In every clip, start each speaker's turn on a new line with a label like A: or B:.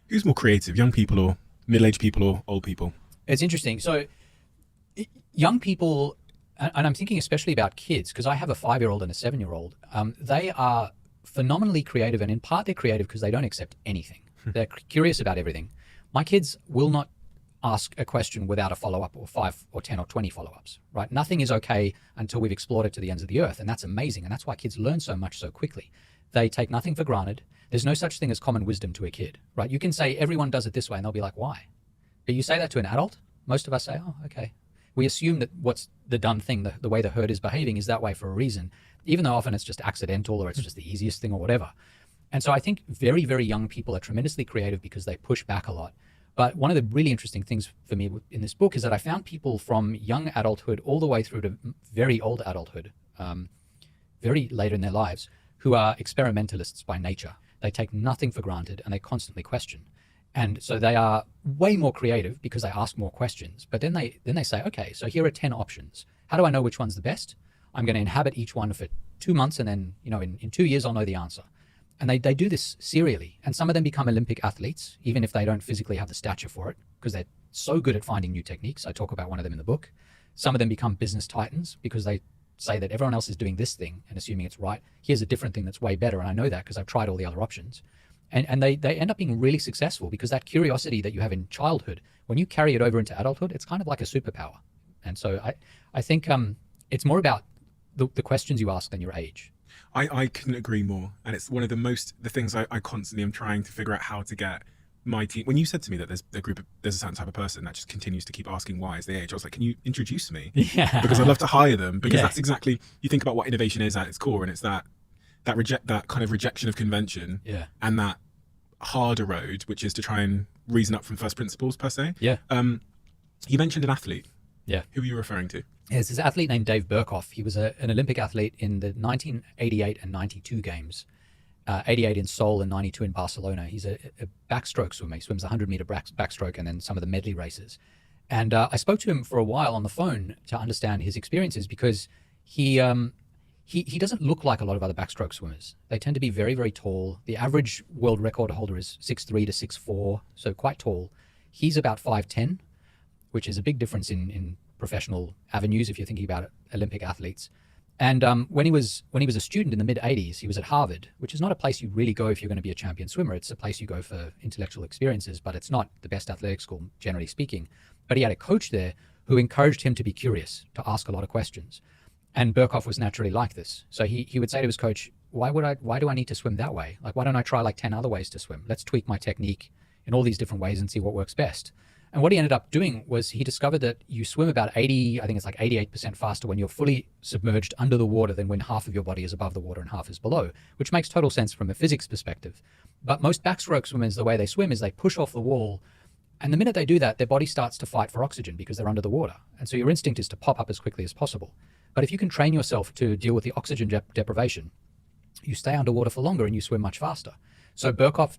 A: Who's more creative, young people or middle-aged people or old people?
B: It's interesting. So young people, and I'm thinking especially about kids, because I have a 5-year-old and a 7-year-old, they are phenomenally creative, and in part they're creative because they don't accept anything. They're curious about everything. My kids will not ask a question without a follow-up or 5 or 10 or 20 follow-ups, right? Nothing is okay until we've explored it to the ends of the earth, and that's amazing, and that's why kids learn so much so quickly. They take nothing for granted. There's no such thing as common wisdom to a kid, right? You can say everyone does it this way, and they'll be like, why? But you say that to an adult, most of us say, oh, okay. We assume that what's the done thing, the way the herd is behaving is that way for a reason, even though often it's just accidental or it's just the easiest thing or whatever. And so I think very, very young people are tremendously creative because they push back a lot. But one of the really interesting things for me in this book is that I found people from young adulthood all the way through to very old adulthood, very later in their lives, who are experimentalists by nature. They take nothing for granted and they constantly question. And so they are way more creative because they ask more questions. But then they say, okay, so here are 10 options. How do I know which one's the best? I'm going to inhabit each one for 2 months, and then in 2 years I'll know the answer. And they do this serially. And some of them become Olympic athletes, even if they don't physically have the stature for it, because they're so good at finding new techniques. I talk about one of them in the book. Some of them become business titans because they say that everyone else is doing this thing and assuming it's right. Here's a different thing that's way better. And I know that because I've tried all the other options. And they end up being really successful because that curiosity that you have in childhood, when you carry it over into adulthood, it's kind of like a superpower. And so I think it's more about the questions you ask than your age.
A: I couldn't agree more. And it's one of the things I constantly am trying to figure out how to get my team. When you said to me that there's a certain type of person that just continues to keep asking why as they age, I was like, can you introduce me?
B: Yeah.
A: Because I'd love to hire them, because that's exactly, you think about what innovation is at its core, and it's that kind of rejection of convention, and that harder road, which is to try and reason up from first principles per se. You mentioned an athlete. Who are you referring to?
B: There's this athlete named Dave Burkhoff. He was an Olympic athlete in the 1988 and 92 games, 88 in Seoul and 92 in Barcelona. He's a backstroke swimmer. He swims 100-meter backstroke and then some of the medley races. And I spoke to him for a while on the phone to understand his experiences, because he doesn't look like a lot of other backstroke swimmers. They tend to be very, very tall. The average world record holder is 6'3" to 6'4", so quite tall. He's about 5'10", which is a big difference in professional avenues if you're thinking about Olympic athletes. And when he was a student in the mid-'80s, he was at Harvard, which is not a place you really go if you're going to be a champion swimmer. It's a place you go for intellectual experiences, but it's not the best athletic school, generally speaking. But he had a coach there who encouraged him to be curious, to ask a lot of questions. And Burkhoff was naturally like this. So he would say to his coach, why do I need to swim that way? Like, why don't I try like 10 other ways to swim? Let's tweak my technique in all these different ways and see what works best. And what he ended up doing was he discovered that you swim about 88% faster when you're fully submerged under the water than when half of your body is above the water and half is below, which makes total sense from a physics perspective. But most backstroke swimmers, the way they swim is they push off the wall, and the minute they do that, their body starts to fight for oxygen because they're under the water. And so your instinct is to pop up as quickly as possible. But if you can train yourself to deal with the oxygen deprivation, you stay underwater for longer and you swim much faster. So Burkhoff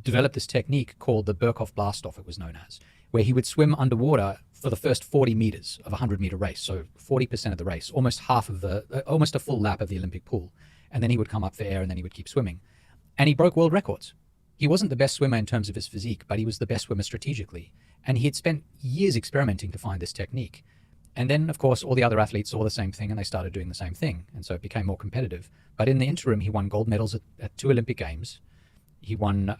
B: developed this technique called the Burkhoff blast-off, it was known as, where he would swim underwater for the first 40 meters of a 100-meter race. So 40% of the race, almost a full lap of the Olympic pool. And then he would come up for air and then he would keep swimming. And he broke world records. He wasn't the best swimmer in terms of his physique, but he was the best swimmer strategically. And he had spent years experimenting to find this technique. And then, of course, all the other athletes saw the same thing and they started doing the same thing. And so it became more competitive. But in the interim, he won gold medals at 2 Olympic Games. He won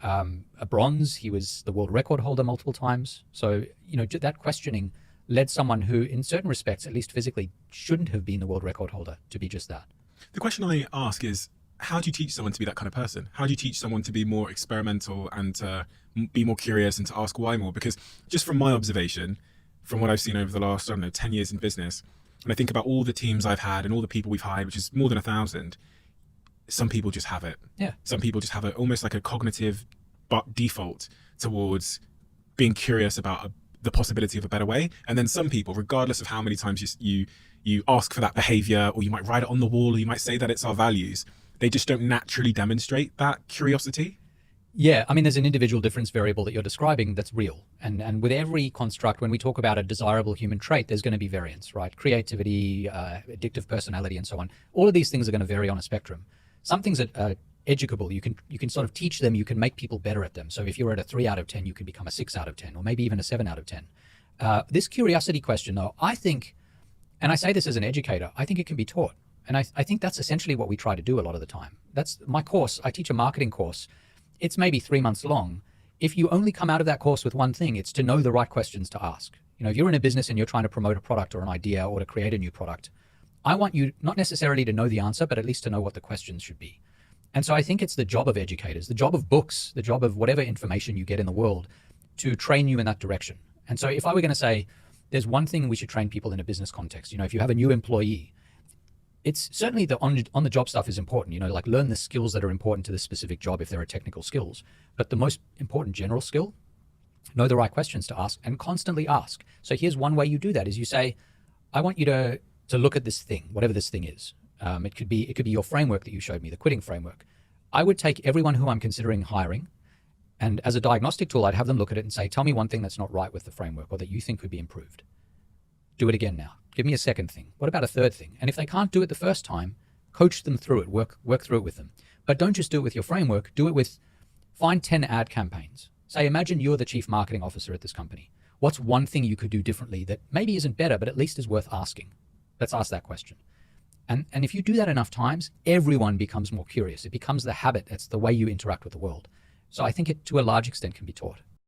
B: a bronze. He was the world record holder multiple times. So, that questioning led someone who, in certain respects, at least physically, shouldn't have been the world record holder to be just that.
A: The question I ask is, how do you teach someone to be that kind of person? How do you teach someone to be more experimental and to be more curious and to ask why more? Because just from my observation, from what I've seen over the last, 10 years in business, and I think about all the teams I've had and all the people we've hired, which is more than 1,000, some people just have it. Some people just have almost like a cognitive default towards being curious about the possibility of a better way. And then some people, regardless of how many times you ask for that behavior, or you might write it on the wall, or you might say that it's our values, they just don't naturally demonstrate that curiosity.
B: Yeah, I mean, there's an individual difference variable that you're describing that's real. And with every construct, when we talk about a desirable human trait, there's going to be variance, right? Creativity, addictive personality, and so on. All of these things are going to vary on a spectrum. Some things are educable. You can sort of teach them. You can make people better at them. So if you're at a 3 out of 10, you can become a 6 out of 10, or maybe even a 7 out of 10. This curiosity question, though, I think, and I say this as an educator, I think it can be taught. And I think that's essentially what we try to do a lot of the time. That's my course. I teach a marketing course. It's maybe 3 months long. If you only come out of that course with one thing, it's to know the right questions to ask. If you're in a business and you're trying to promote a product or an idea or to create a new product, I want you not necessarily to know the answer, but at least to know what the questions should be. And so I think it's the job of educators, the job of books, the job of whatever information you get in the world to train you in that direction. And so if I were going to say, there's one thing we should train people in a business context, if you have a new employee, it's certainly the on-the-job stuff is important, like learn the skills that are important to this specific job if there are technical skills. But the most important general skill, know the right questions to ask and constantly ask. So here's one way you do that is you say, I want you to look at this thing, whatever this thing is. It could be your framework that you showed me, the quitting framework. I would take everyone who I'm considering hiring, and as a diagnostic tool, I'd have them look at it and say, tell me one thing that's not right with the framework or that you think could be improved. Do it again now. Give me a second thing. What about a third thing? And if they can't do it the first time, coach them through it, work through it with them. But don't just do it with your framework, do it with, find 10 ad campaigns. Say, imagine you're the chief marketing officer at this company. What's one thing you could do differently that maybe isn't better, but at least is worth asking? Let's ask that question. And if you do that enough times, everyone becomes more curious. It becomes the habit. It's the way you interact with the world. So I think it, to a large extent, can be taught.